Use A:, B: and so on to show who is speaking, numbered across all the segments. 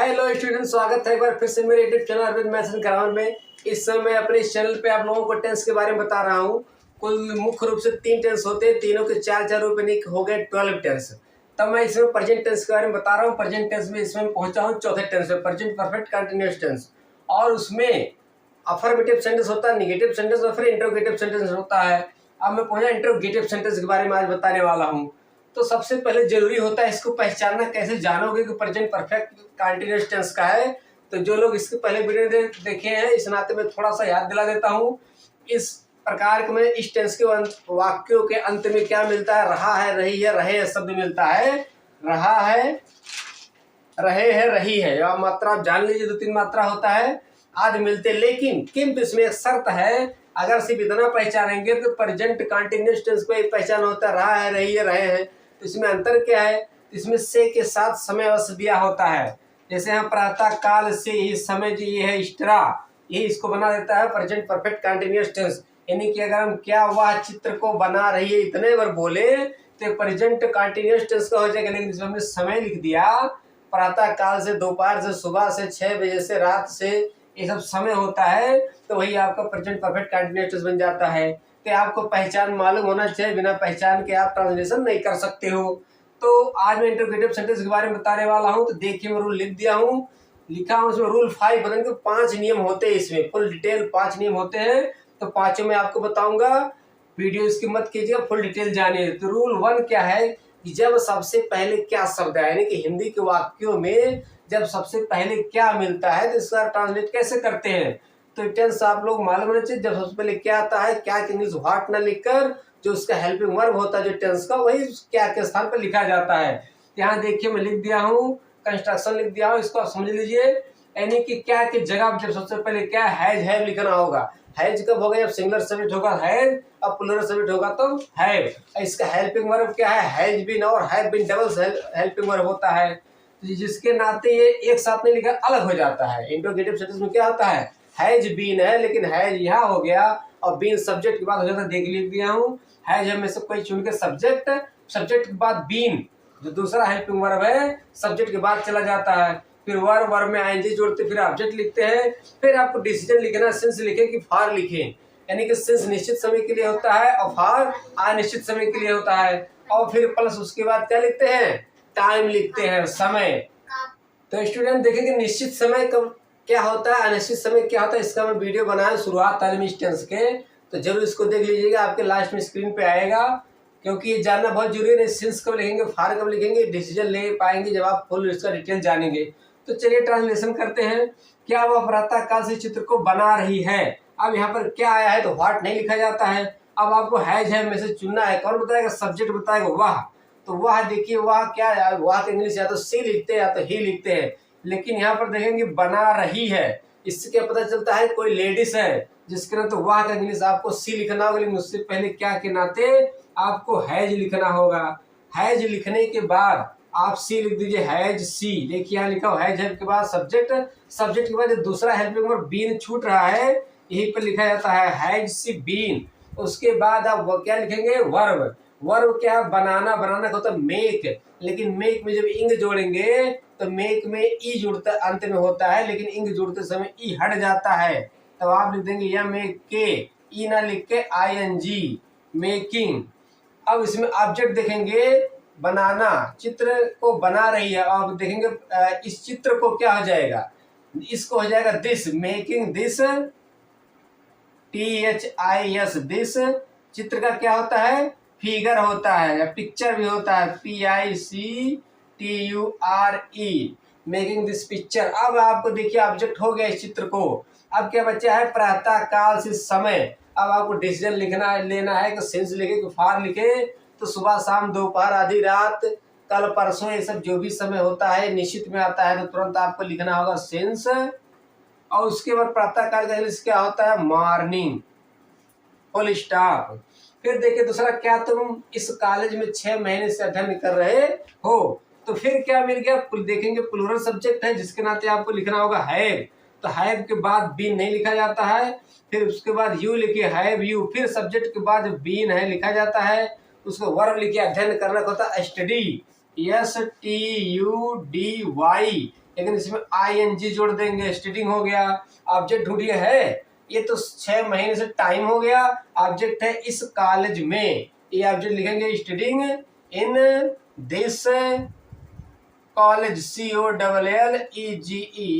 A: Hello student, स्वागत है एक बार फिर से मेरे YouTube channel Arvind maths grammar में। इस समय मैं अपने इस चैनल पे आप लोगों को टेंस के बारे में बता रहा हूँ। कुल मुख्य रूप से 3 टेंस होते हैं, तीनों के 4-4 रुपये हो गए 12 टेंस। तब मैं इसमें प्रेजेंट टेंस के बारे में बता रहा हूँ। प्रेजेंट टेंस में इसमें पहुंचा हूँ चौथे टेंस में, प्रेजेंट परफेक्ट कंटिन्यूअस टेंस। और उसमें अफर्मेटिव सेंटेंस होता है, निगेटिव सेंटेंस और फिर इंट्रोगेटिव सेंटेंस होता है। अब मैं पहुंचा इंट्रोगेटिव सेंटेंस के बारे में आज बताने वाला हूँ। तो सबसे पहले जरूरी होता है इसको पहचानना। कैसे जानोगे कि प्रेजेंट परफेक्ट कंटीन्यूअस टेंस का है? तो जो लोग इसके पहले वीडियो देखे हैं, इस नाते में थोड़ा सा याद दिला देता हूँ। इस प्रकार के में इस टेंस के वाक्यों के अंत में क्या मिलता है? रहा है, रही है, रहे शब्द मिलता है। रहा है, रहे है, रही है। या मात्रा आप जान लीजिए, 2-3 मात्रा होता है, आदि मिलते। लेकिन किंतु इसमें एक शर्त है, अगर सिर्फ इतना पहचानेंगे तो प्रेजेंट कंटीन्यूअस टेंस को एक पहचान होता है, रहा है, रही है, रहे हैं। तो इसमें अंतर क्या है? इसमें से के साथ समय अवश्य दिया होता है। जैसे हम प्रातः काल से ही समय जो ये है इष्टरा, ये इसको बना देता है प्रेजेंट परफेक्ट कंटीन्यूअस टेंस। यानी कि अगर हम क्या वह चित्र को बना रही है इतने बार बोले तो प्रेजेंट कंटीन्यूअस टेंस का हो जाएगा। लेकिन इसमें हमने समय लिख दिया, प्रातः काल से, दोपहर से, सुबह से, 6 बजे से, रात से, ये सब समय होता है, तो वही आपका प्रेजेंट परफेक्ट कंटीन्यूअस टेंस बन जाता है। कि आपको पहचान मालूम होना चाहिए, बिना पहचान के आप ट्रांसलेशन नहीं कर सकते हो। तो आज मैं इंट्रोगेटिव सेंटेंस के बारे में बताने वाला हूं। तो देखिए मैं रूल लिख दिया हूं, लिखा हूं इसमें रूल 5। बदन के 5 नियम होते हैं, इसमें फुल डिटेल 5 नियम होते हैं। तो पांचों में आपको बताऊंगा, वीडियो इसकी मत कीजिएगा, फुल डिटेल जानिए। तो रूल 1 क्या है कि जब सबसे पहले क्या शब्द है, यानी कि हिंदी के वाक्यों में जब सबसे पहले क्या मिलता है तो इसका ट्रांसलेट कैसे करते हैं। तो टेंस आप लोग मालूम होना चाहिए। जब सबसे पहले क्या आता है, क्या के इंग्लिश व्हाट ना लिखकर जो उसका हेल्पिंग वर्ब होता है जो टेंस का, वही क्या के स्थान पर लिखा जाता है। यहाँ देखिए मैं लिख दिया हूँ, कंस्ट्रक्शन लिख दिया हूँ, इसको आप समझ लीजिए। यानी कि क्या की जगह जब सबसे पहले क्या हैज लिखना होगा। हैज कब होगा? जब सिंगुलर सब्जेक्ट होगा हैज, और प्लूरल सब्जेक्ट होगा तो हैव। इसका हेल्पिंग वर्ब क्या है? हैज बीन और have been double helping verb होता है। जिसके नाते ये एक साथ नहीं लिखा, अलग हो जाता है। इंट्रोगेटिव सेंटेंस में क्या होता है? हैज बीन है, लेकिन हैज यहाँ हो गया और बीन सब्जेक्ट के बाद हो जाता है। देख लिख दिया हूँ, हैज में से कोई चुन के सब्जेक्ट, सब्जेक्ट के बाद बीन जो दूसरा हेल्पिंग वर्ब है, सब्जेक्ट के बाद चला जाता है। फिर वर्ब में आईएनजी जोड़ते, फिर ऑब्जेक्ट लिखते हैं। फिर आपको डिसीजन लिखना, सिंस लिखे कि फार लिखे। यानी कि सिंस निश्चित समय के लिए होता है और फार अनिश्चित समय के लिए होता है। और फिर प्लस उसके बाद क्या लिखते हैं? टाइम लिखते हैं, समय। तो स्टूडेंट देखेंगे निश्चित समय कब क्या होता है, अनिश्चित समय क्या होता है, इसका मैं वीडियो बनाया शुरुआत तालीमी टेंस के। तो जरूर इसको देख लीजिएगा, आपके लास्ट में स्क्रीन पे आएगा। क्योंकि ये जानना बहुत जरूरी है, सिंस कब लिखेंगे, फार कब लिखेंगे, डिसीजन ले पाएंगे जब आप फुल इसका डिटेल जानेंगे। तो चलिए ट्रांसलेशन करते हैं। क्या वह प्रातः काल से चित्र को बना रही है? अब यहाँ पर क्या आया है तो व्हाट नहीं लिखा जाता है। अब आपको हैज है में से चुनना है। कौन बताएगा? सब्जेक्ट बताएगा, वह। तो वह देखिए, वह क्या है? वह के इंग्लिश या तो सी लिखते हैं या तो ही लिखते हैं। लेकिन यहाँ पर देखेंगे बना रही है, इससे क्या पता चलता है? कोई लेडीज है, जिसके ना तो वह का इंग्लिश आपको सी लिखना होगा। लेकिन उससे पहले क्या के नाते आपको हैज लिखना होगा। हैज लिखने के बाद आप सी लिख दीजिए, हैज सी। देखिए यहाँ लिखा हुआ हैज के बाद सब्जेक्ट, सब्जेक्ट के बाद दूसरा हेल्पिंग वर्ब बीन छूट रहा है, यहीं पर लिखा जाता है हैज सी बीन। उसके बाद आप वो क्या लिखेंगे? वर्ब। वर्ब क्या? बनाना। बनाना का होता है मेक। लेकिन मेक में जब इंग जोड़ेंगे तो मेक में ई जुड़ता अंत में होता है, लेकिन इंग जुड़ते समय ई हट जाता है। तो आप लिख देंगे या मेक के, ई ना लिख के आईएनजी, मेकिंग। अब इसमें ऑब्जेक्ट देखेंगे बनाना, चित्र को बना रही है। अब देखेंगे इस चित्र को क्या हो जाएगा? इसको हो जाएगा this, making this, THIS this. चित्र का क्या होता है? फिगर होता है या पिक्चर भी होता है, PICTURE, मेकिंग दिस पिक्चर। अब आपको देखिए ऑब्जेक्ट हो गया इस चित्र को। अब क्या बचा है? प्रातः काल से समय। अब आपको डिसीजन लिखना लेना है कि सिंस लिखे कि फार लिखे। तो सुबह शाम दोपहर आधी रात कल परसों, ये सब जो भी समय होता है निश्चित में आता है, तो तुरंत आपको लिखना होगा सिंस। और उसके बाद प्रातः काल का इंग्लिश क्या होता है? Morning, full stop. फिर देखिए दूसरा, क्या तुम इस कॉलेज में 6 महीने से अध्ययन कर रहे हो? तो फिर क्या मिल गया? देखेंगे प्लूरल सब्जेक्ट है, जिसके नाते आपको लिखना होगा हैव। तो हैव के बाद बीन नहीं लिखा जाता है। फिर उसके बाद यू लिखिए, हैव यू। फिर सब्जेक्ट के बाद जो बीन है लिखा जाता है, उसको वर्ब लिखिए, अध्ययन करना होता है स्टडी, STUDY। लेकिन इसमें ING जोड़ देंगे, स्टडिंग हो गया। ऑब्जेक्ट ढूंढिए है, ये तो 6 महीने से टाइम हो गया, ऑब्जेक्ट है इस कॉलेज में, ये ऑब्जेक्ट लिखेंगे studying in this college, COLLEGE,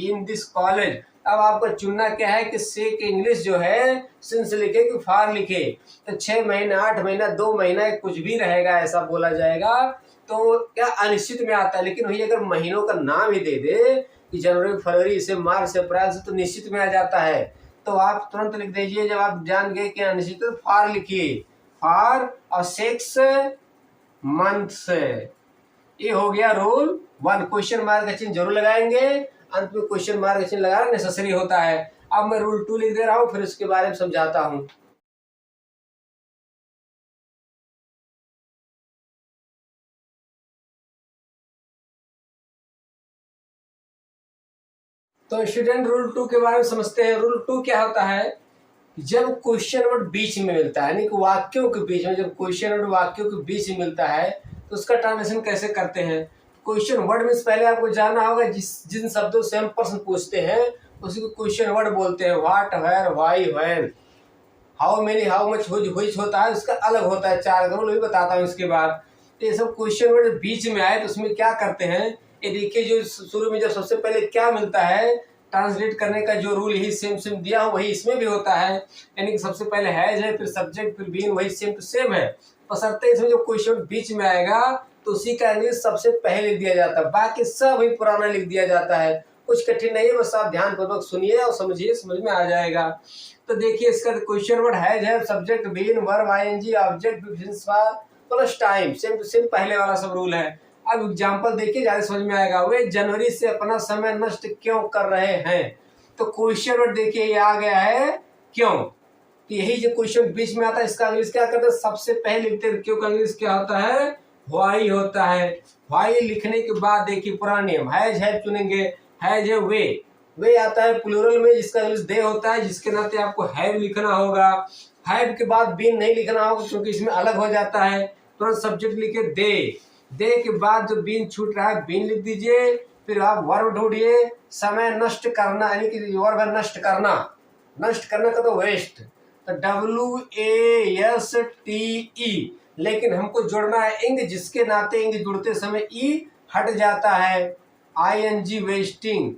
A: in this college. अब आपको चुनना क्या है कि से के इंग्लिश जो है सिंस लिखे कि फार लिखे। तो 6 महीना, 8 महीना, 2 महीना, कुछ भी रहेगा, ऐसा बोला जाएगा। तो क्या अनिश्चित में आता है, लेकिन वही अगर महीनों का नाम ही दे दे कि जनवरी, फरवरी से, मार्च से, अप्रैल से, तो निश्चित में आ जाता है। तो आप तुरंत लिख दीजिए, जब आप जान गए कि अनिश्चित, तो फार लिखिए, फार और 6 मंथ्स। ये हो गया रूल 1। क्वेश्चन मार्क का चिन्ह जरूर लगाएंगे, अंत में क्वेश्चन मार्क का चिन्ह लगाना नेसेसरी होता है। अब मैं रूल 2 लिख दे रहा हूं, फिर उसके बारे में समझाता हूं। तो स्टूडेंट रूल 2 के बारे में समझते हैं। रूल 2 क्या होता है, जब क्वेश्चन वर्ड बीच में मिलता है, यानी कि वाक्यों के बीच में, जब क्वेश्चन वर्ड वाक्यों के बीच में मिलता है तो उसका ट्रांसलेशन कैसे करते हैं। क्वेश्चन वर्ड मीन्स पहले आपको जानना होगा जिन शब्दों से हम प्रश्न पूछते हैं उसी को क्वेश्चन वर्ड बोलते हैं। What, where, why, when, how many, how much, which होता है, उसका अलग होता है 4 रूल भी बताता हूँ इसके बाद। तो ये सब क्वेश्चन वर्ड बीच में आए तो उसमें क्या करते हैं, ये देखिए जो शुरू में जब सबसे पहले क्या मिलता है, ट्रांसलेट करने का जो रूल यही सेम सेम दिया हो वही इसमें भी होता है। यानी कि सबसे पहले हैज है, फिर सब्जेक्ट, फिर बीन, वही सेम टू सेम है। बशर्ते इसमें जो क्वेश्चन बीच में आएगा तो उसी का इंग्लिश सबसे पहले लिख दिया जाता है, बाकी सब ही पुराना लिख दिया जाता है। कुछ कठिन नहीं है, बस आप ध्यानपूर्वक सुनिए और समझिए, समझ में आ जाएगा। तो देखिए इसका क्वेश्चन वर्ड है, subject, been, verb, ING, object plus time, same to same पहले वाला सब रूल है। अब एग्जांपल देखिए, ज्यादा समझ में आएगा। वे जनवरी से अपना समय नष्ट क्यों कर रहे हैं, तो क्वेश्चन वर्ड देखिए ये आ गया है क्यों। तो यही जो क्वेश्चन बीच में आता है इसका इंग्लिश क्या करते हैं, सबसे पहले लिखते हैं। क्यों का इंग्लिश क्या होता है, व्हाई होता है। व्हाई लिखने के बाद देखिए पुराना नियम, हैज चुनेंगे, हैज है वे आता है प्लूरल में, जिसका इंग्लिश दे होता है, जिसके नाते आपको हैव लिखना होगा। हैव के बाद बीन नहीं लिखना होगा क्योंकि इसमें अलग हो जाता है। तुरंत सब्जेक्ट लिखे दे के बाद जो बीन छूट रहा है बीन लिख दीजिए। फिर आप वर्ब ढूंढिए, समय नष्ट करना, यानी कि वर्ब है नष्ट करना, नष्ट करने का तो वेस्ट, तो WASTE। लेकिन हमको जोड़ना है इंग, जिसके नाते इंग जुड़ते समय ई हट जाता है। ING wasting,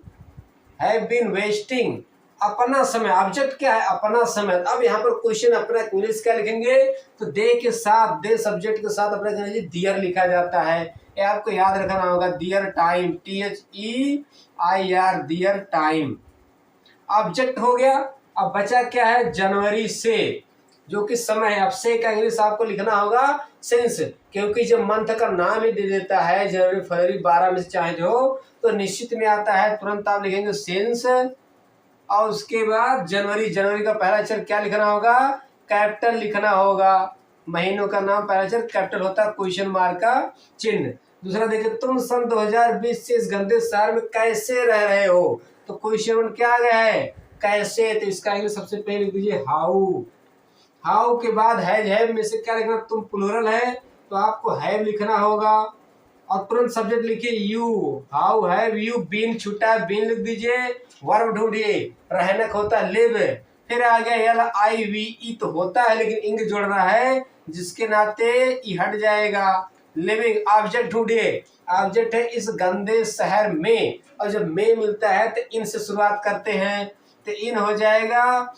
A: have been wasting, अपना समय, ऑब्जेक्ट क्या है, अपना समय। अब यहाँ पर क्वेश्चन अपना इंग्लिश क्या लिखेंगे, तो दे के साथ, दे सब्जेक्ट के साथ अपना दियर लिखा जाता है। ये आपको याद रखना होगा, their time, THEIR, their time. Object हो गया। अब बचा क्या है, जनवरी से, जो कि समय है। अब से का इंग्लिश आपको लिखना होगा सिंस, क्योंकि जब मंथ का नाम ही दे देता है, जनवरी, फरवरी, 12 में से चाहे जो, तो निश्चित में आता है, तुरंत आप लिखेंगे सिंस। और उसके बाद जनवरी, जनवरी का पहला अक्षर क्या लिखना होगा, कैपिटल लिखना होगा। महीनों का नाम पहला अक्षर कैपिटल होता है, क्वेश्चन मार्क का चिन्ह। दूसरा देखिए, तुम सन 2020 से इस गंदे शहर में कैसे रह रहे हो, तो क्वेश्चन क्या आ गया है, कैसे। तो इसका इंग्लिश सबसे पहले लिख दीजिए हाउ। हाउ के बाद हैव में से क्या लिखना, तुम प्लूरल है तो आपको हैव लिखना होगा। और तुरंत सब्जेक्ट लिखिए you, how have you been, छूटा है बीन लिख दीजिए। वर्ब ढूंढिए, रहने का होता है लिव। फिर आ गया LIVE, तो होता है लेकिन इंग जोड़ना है, जिसके नाते ई हट जाएगा। लिविंग, ऑब्जेक्ट ढूंढिए, ऑब्जेक्ट है इस गंदे शहर में, और जब में मिलता है तो इन से शुरुआत करते हैं, तो इन हो जाएगा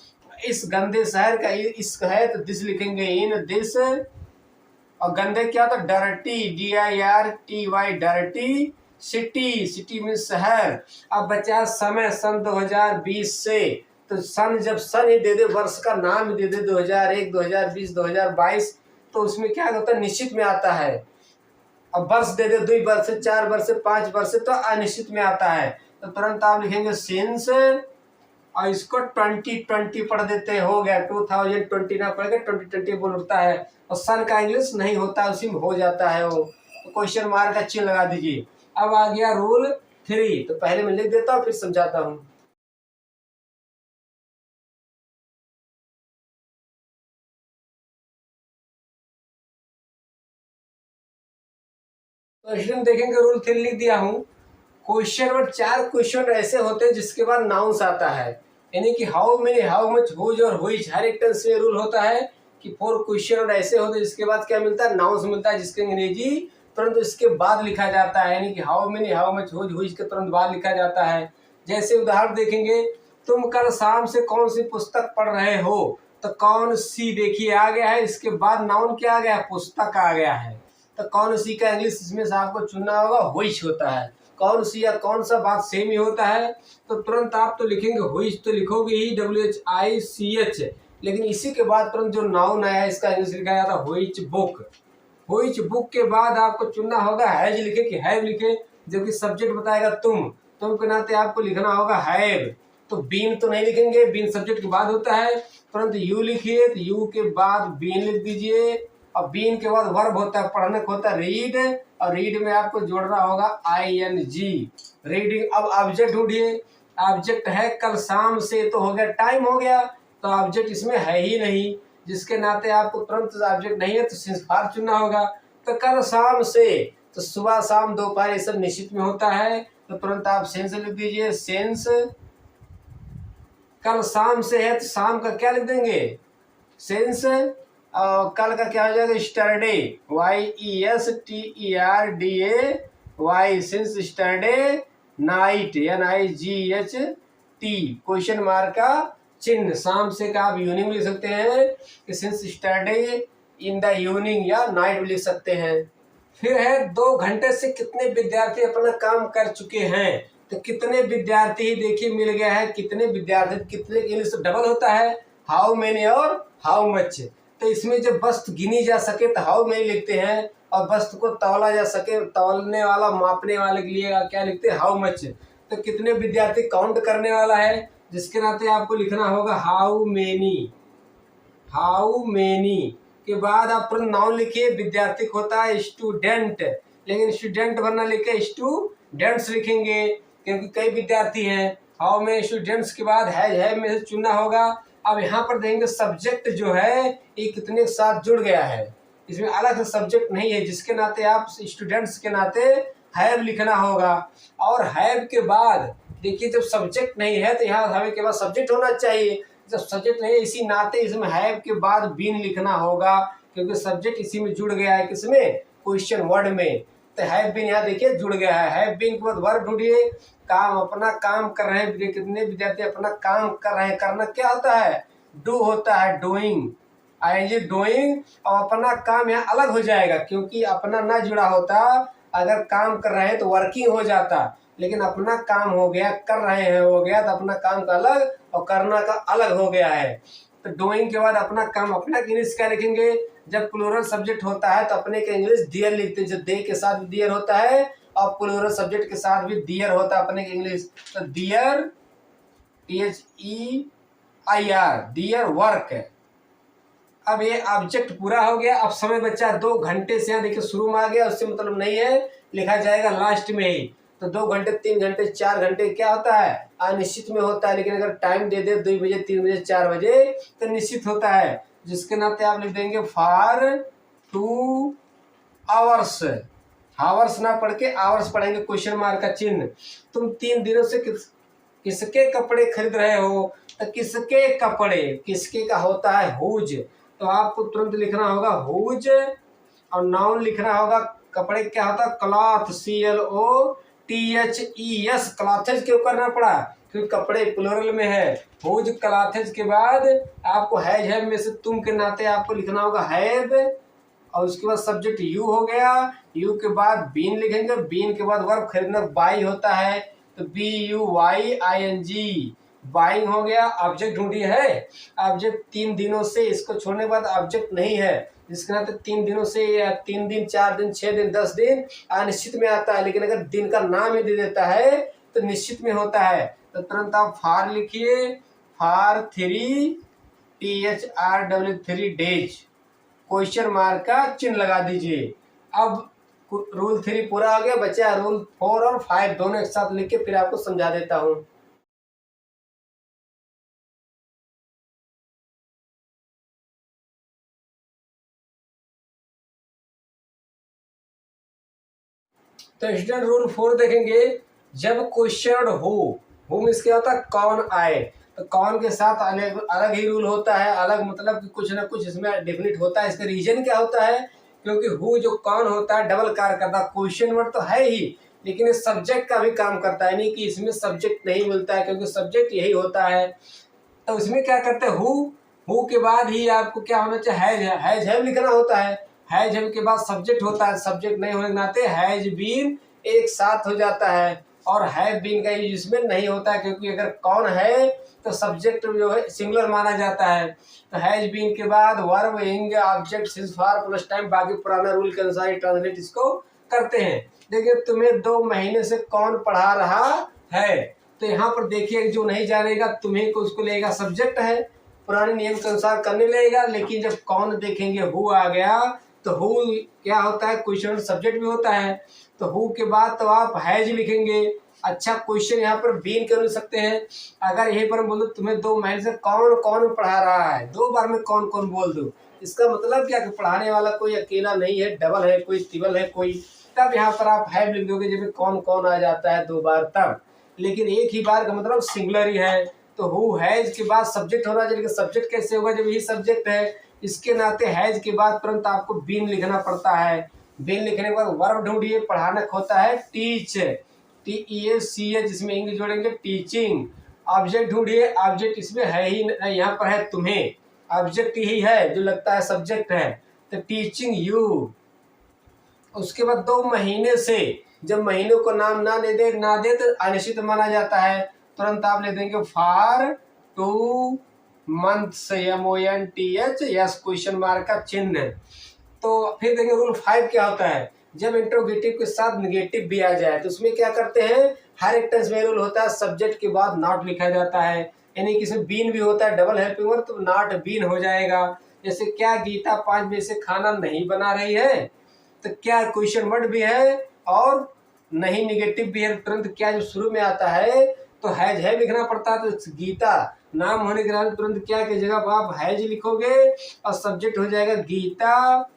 A: इस गंदे शहर का, इस है तो दिस लिखेंगे, इन दिस। और गंदे क्या होता है, dirty, DIRTY, dirty city, city में शहर। अब बचा समय, सन 2020 से, तो सन जब सन ही दे दे, वर्ष का नाम ही दे दे, 2001, 2020, 2022, तो उसमें क्या होता है, निश्चित में आता है। अब वर्ष दे दे, 2 वर्ष से, 4 वर्ष से, 5 वर्ष से, तो अनिश्चित में आता है। तो तुरंत आप लिखेंगे सिंस, और इसको 2020 पढ़ देते, हो गया 2020 ना पढ़ के 2020 बोल उठता है। और सन का इंग्लिश नहीं होता, उसी में हो जाता है वो, तो क्वेश्चन मार्क का चिन्ह लगा दीजिए। अब आ गया रूल 3, तो पहले मैं लिख देता हूँ फिर समझाता हूँ। तो स्टूडेंट देखेंगे रूल 3 लिख दिया हूँ। क्वेश्चन नंबर 4 क्वेश्चन ऐसे होते हैं जिसके बाद नाउंस आता है, यानी कि how many, how much, whose और हुइच, हर एक टेंस में रूल होता है कि 4 क्वेश्चन और ऐसे होते हैं जिसके बाद क्या मिलता है, नाउंस मिलता है, जिसके अंग्रेजी तुरंत इसके बाद लिखा जाता है, यानी कि how many, how much, whose, which के तुरंत बाद लिखा जाता है। जैसे उदाहरण देखेंगे, तुम कल शाम से कौन सी पुस्तक पढ़ रहे हो, तो कौन सी देखिए आ गया है, इसके बाद नाउन क्या आ गया है, पुस्तक आ गया है। तो कौन सी का इंग्लिश इसमें से आपको चुनना होगा, व्हिच होता है। कौन सी या कौन सा बात सेम ही होता है, तो तुरंत आप तो लिखेंगे व्हिच, तो लिखोगे ही WHICH, लेकिन इसी के बाद तुरंत जो नाउन आया है इसका इंग्लिश लिखा जाता है व्हिच बुक। व्हिच बुक के बाद आपको चुनना होगा हैज लिखे कि हैव लिखे, जबकि सब्जेक्ट बताएगा तुम के नाते आपको लिखना होगा हैव। तो बीन तो नहीं लिखेंगे, बीन सब्जेक्ट के बाद होता है, तुरंत यू लिखिए, तो यू के बाद बीन लिख दीजिए, और बीन के बाद वर्ब होता है, पढ़ने को होता है रीड, और रीड में आपको जोड़ना होगा ING, रीडिंग। अब ऑब्जेक्ट ढूंढिए, ऑब्जेक्ट है कल शाम से, तो हो गया टाइम हो गया, तो ऑब्जेक्ट इसमें है ही नहीं, जिसके नाते आपको तुरंत ऑब्जेक्ट नहीं है तो सिंस फार चुनना होगा। तो कल शाम से, तो सुबह शाम दोपहर ये सब निश्चित में होता है, तो तुरंत आप सेंस लिख दीजिए, सेंस। कल शाम से है तो शाम का क्या लिख देंगे, सेंस। कल का क्या हो जाएगा, yesterday, YESTERDAY, since yesterday, night, NIGHT, question mark का चिन्ह, शाम से का आप इवनिंग लिख सकते हैं कि सिंस स्टरडे इन द इवनिंग, या नाइट भी लिख सकते हैं। फिर है 2 घंटे से कितने विद्यार्थी अपना काम कर चुके हैं, तो कितने विद्यार्थी ही देखिए मिल गया है, कितने विद्यार्थी, कितने के लिए डबल होता है, हाउ मेनी और हाउ मच। तो इसमें जब वस्तु गिनी जा सके तो हाउ मेनी लिखते हैं, और वस्तु को तौला जा सके, तौलने वाला मापने वाले के लिए क्या लिखते हैं, हाउ मच। तो कितने विद्यार्थी काउंट करने वाला है, जिसके नाते आपको लिखना होगा हाउ मेनी, हाउ मेनी के बाद आप तुरंत नाउन लिखिए, विद्यार्थी होता है स्टूडेंट, लेकिन स्टूडेंट वरना लिखे स्टूडेंट्स लिखेंगे, क्योंकि कई विद्यार्थी हैं। हाउ में स्टूडेंट्स के बाद है में से चुनना होगा। अब यहाँ पर देखेंगे सब्जेक्ट जो है ये कितने के साथ जुड़ गया है, इसमें अलग से सब्जेक्ट नहीं है, जिसके नाते आप स्टूडेंट्स के नाते हैव लिखना होगा। और हैव के बाद देखिए जब सब्जेक्ट नहीं है तो यहाँ हैव के बाद सब्जेक्ट होना चाहिए, जब सब्जेक्ट नहीं है इसी नाते इसमें हैव के बाद बीन लिखना होगा, क्योंकि सब्जेक्ट इसी में जुड़ गया है, किसमें, क्वेश्चन वर्ड में। तो हैव बीन यहाँ देखिए जुड़ गया है, हैव बीन के बाद वर्ब ढूंढिए, काम, अपना काम कर रहे हैं, कितने विद्यार्थी अपना काम कर रहे हैं, करना क्या होता है, डू होता है, डूइंग, ING डूइंग। और अपना काम यहाँ अलग हो जाएगा, क्योंकि अपना ना जुड़ा होता, अगर काम कर रहे हैं तो वर्किंग हो जाता, लेकिन अपना काम हो गया, कर रहे हैं हो गया, तो अपना काम का अलग और करना का अलग हो गया है। तो डूइंग के बाद अपना काम, अपना के इंग्लिश क्या लिखेंगे, जब प्लूरल सब्जेक्ट होता है तो अपने के इंग्लिश डियर लिखते हैं, जो दे के साथ भी डियर होता है और प्लूरल सब्जेक्ट के साथ भी डियर होता है अपने के इंग्लिश। तो डियर, THEIR, डियर वर्क है। अब ये ऑब्जेक्ट पूरा हो गया, अब समय बचा 2 घंटे से, यहाँ देखिए शुरू में आ गया, उससे मतलब नहीं है, लिखा जाएगा लास्ट में ही। तो 2 घंटे, 3 घंटे, 4 घंटे क्या होता है, अनिश्चित में होता है, लेकिन अगर टाइम दे दे 2 बजे, 3 बजे, 4 बजे तो निश्चित होता है, जिसके नाते आप लिख देंगे फॉर 2 आवर्स। हावर्स ना पढ़ के आवर्स पढ़ेंगे, क्वेश्चन मार्क का चिन्ह। तुम 3 दिनों से किसके कपड़े खरीद रहे हो, तो किसके कपड़े, किसके का होता है हुज, तो आपको तुरंत लिखना होगा हुज, और नाउन लिखना होगा, कपड़े क्या होता है, क्लॉथ, CLOTHES, क्लॉथेज क्यों करना पड़ा, क्योंकि कपड़े प्लूरल में है, हुज क्लॉथेज के बाद आपको हैव में से तुम के नाते आपको लिखना होगा हैव, और उसके बाद सब्जेक्ट यू हो गया, यू के बाद बीन लिखेंगे, बीन के बाद वर्ब खरीदना बाई होता है, तो BUYING, बाइंग हो गया। ऑब्जेक्ट ढूंढिए है, ऑब्जेक्ट 3 दिनों से, इसको छोड़ने के बाद ऑब्जेक्ट नहीं है, जिसके नाते 3 दिनों से, या 3 दिन, 4 दिन, 6 दिन, 10 दिन अनिश्चित में आता है, लेकिन अगर दिन का नाम ही दे देता है तो निश्चित में होता है। तो तुरंत आप फार लिखिए, फार 3 THRW3 डेज, क्वेश्चन मार्क का चिन्ह लगा दीजिए। अब रूल 3 पूरा हो गया, बचा रूल 4 और 5 दोनों एक साथ लिख के फिर आपको समझा देता हूँ। तो स्टूडेंट रूल 4 देखेंगे, जब क्वेश्चन हु मीन्स क्या होता है, कौन आए, तो कौन के साथ अलग अलग ही रूल होता है, अलग मतलब कि कुछ ना कुछ इसमें डेफिनेट होता है। इसका रीजन क्या होता है, क्योंकि हु जो कौन होता है डबल कार्य करता है, क्वेश्चन वर्ड तो है ही लेकिन ये सब्जेक्ट का भी काम करता है, नहीं कि इसमें सब्जेक्ट नहीं मिलता है क्योंकि सब्जेक्ट यही होता है। तो इसमें क्या करते हैं, हु के बाद ही आपको क्या होना चाहिए, हैज हैव लिखना होता है। हैज हैव के बाद सब्जेक्ट होता है, सब्जेक्ट नहीं होने के नाते हैज बीन एक साथ हो जाता है, और हैव बीन का यूज इसमें नहीं होता है क्योंकि अगर कौन है तो सब्जेक्ट जो है सिंगुलर माना जाता है। तो हैज बीन के बाद वर्ब इंग object since for plus time, बाकी पुराना रूल के अनुसार ट्रांसलेट इसको करते हैं। देखिए तुम्हें 2 महीने से कौन पढ़ा रहा है, तो यहाँ पर देखिए जो नहीं जानेगा तुम्हें को उसको लेगा, सब्जेक्ट है पुराने नियम के अनुसार करने लगेगा। लेकिन जब कौन देखेंगे हु आ गया तो हु क्या होता है, क्वेश्चन सब्जेक्ट भी होता है। तो हु के बाद तो आप हैज लिखेंगे। अच्छा क्वेश्चन यहाँ पर बीन कर सकते हैं। अगर यहीं पर बोलो तुम्हें 2 महीने से कौन कौन पढ़ा रहा है, 2 बार में कौन कौन बोल दो, इसका मतलब क्या कि पढ़ाने वाला कोई अकेला नहीं है, डबल है, कोई ट्रिपल है कोई, तब यहाँ पर आप हैव लिख दोगे जब कौन कौन आ जाता है 2 बार तब। लेकिन एक ही बार का मतलब सिंगुलर ही है। तो हु हैज के बाद सब्जेक्ट होना चाहिए, लेकिन सब्जेक्ट कैसे होगा जब यही सब्जेक्ट है, इसके नाते हैज के बाद तुरंत आपको बीन लिखना पड़ता है। बीन लिखने के बाद वर्ब ढूंढिए, पढ़ाना होता है टीच, TEACH, जिसमें इंग्लिश जोड़ेंगे टीचिंग। ऑब्जेक्ट ढूंढिए, ऑब्जेक्ट इसमें है ही यहाँ पर है तुम्हें, ऑब्जेक्ट ही है जो लगता है सब्जेक्ट है, तो टीचिंग यू। उसके बाद 2 महीने से, जब महीनों को नाम ना दे तो अनिश्चित माना जाता है, तुरंत आप ले देंगे for 2 months, MONTH, yes question mark का चिन्ह। तो फिर देखेंगे रूल 5 क्या होता है, जब इंट्रोगेटिव के साथ निगेटिव भी आ जाए तो उसमें क्या करते हैं, हर एक टेंस में रूल होता है सब्जेक्ट के बाद नॉट लिखा जाता है, यानी कि इसमें बीन भी होता है, डबल हेल्पिंग वर्ब, तो नॉट बीन हो जाएगा। जैसे क्या गीता 5 बजे से खाना नहीं बना रही है, तो क्या क्वेश्चन वर्ड भी है और नहीं निगेटिव भी है, तुरंत क्या जो शुरू में आता है तो हैज है लिखना पड़ता है। तो गीता नाम होने के नाते तुरंत क्या की जगह आप हैज लिखोगे और सब्जेक्ट हो जाएगा गीता।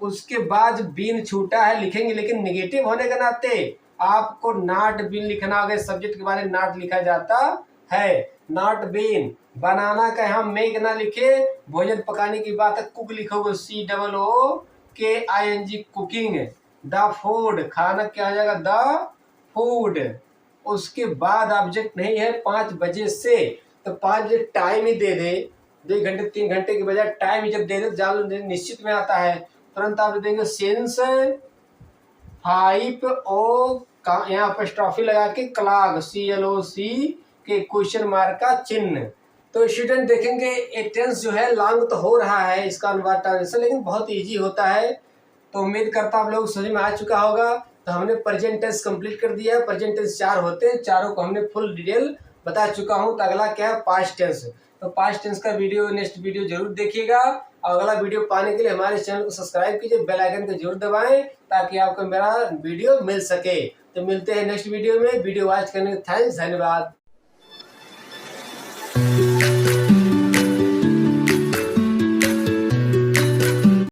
A: उसके बाद बीन छूटा है लिखेंगे, लेकिन निगेटिव होने के नाते आपको नॉट बीन लिखना होगा, सब्जेक्ट के बारे में नॉट लिखा जाता है, नॉट बीन। बनाना का हम मेक ना लिखे, भोजन पकाने की बात है कुक लिखोगे, COOKING, कुकिंग। द फूड, खाना क्या हो जाएगा, द फूड। उसके बाद ऑब्जेक्ट नहीं है 5 बजे से, तो 5 बजे टाइम ही दे दे, 2 घंटे 3 घंटे के बजाय टाइम ही जब दे दे, जान निश्चित में आता है, तुरंत आप देंगे सिंस 5 ओ, यहाँ पर स्टॉफी लगा के क्लॉक, CLOC के क्वेश्चन मार्क का चिन्ह। तो स्टूडेंट देखेंगे ये टेंस जो है लॉन्ग तो हो रहा है इसका अनुवाद ट्रांसलेशन, लेकिन बहुत इजी होता है। तो उम्मीद करता आप लोग समझ में आ चुका होगा। तो हमने प्रेजेंट टेंस कंप्लीट कर दिया, प्रेजेंट टेंस 4 होते हैं, चारों को हमने फुल डिटेल बता चुका हूँ। तो अगला क्या है, पास्ट टेंस। तो पास्ट टेंस का वीडियो, नेक्स्ट वीडियो जरूर देखिएगा, और अगला वीडियो पाने के लिए हमारे चैनल को सब्सक्राइब कीजिए, बेल आइकन को जरूर दबाएं ताकि आपको मेरा वीडियो मिल सके। तो मिलते हैं नेक्स्ट वीडियो में, वीडियो वॉच करने के थैंक्स, धन्यवाद।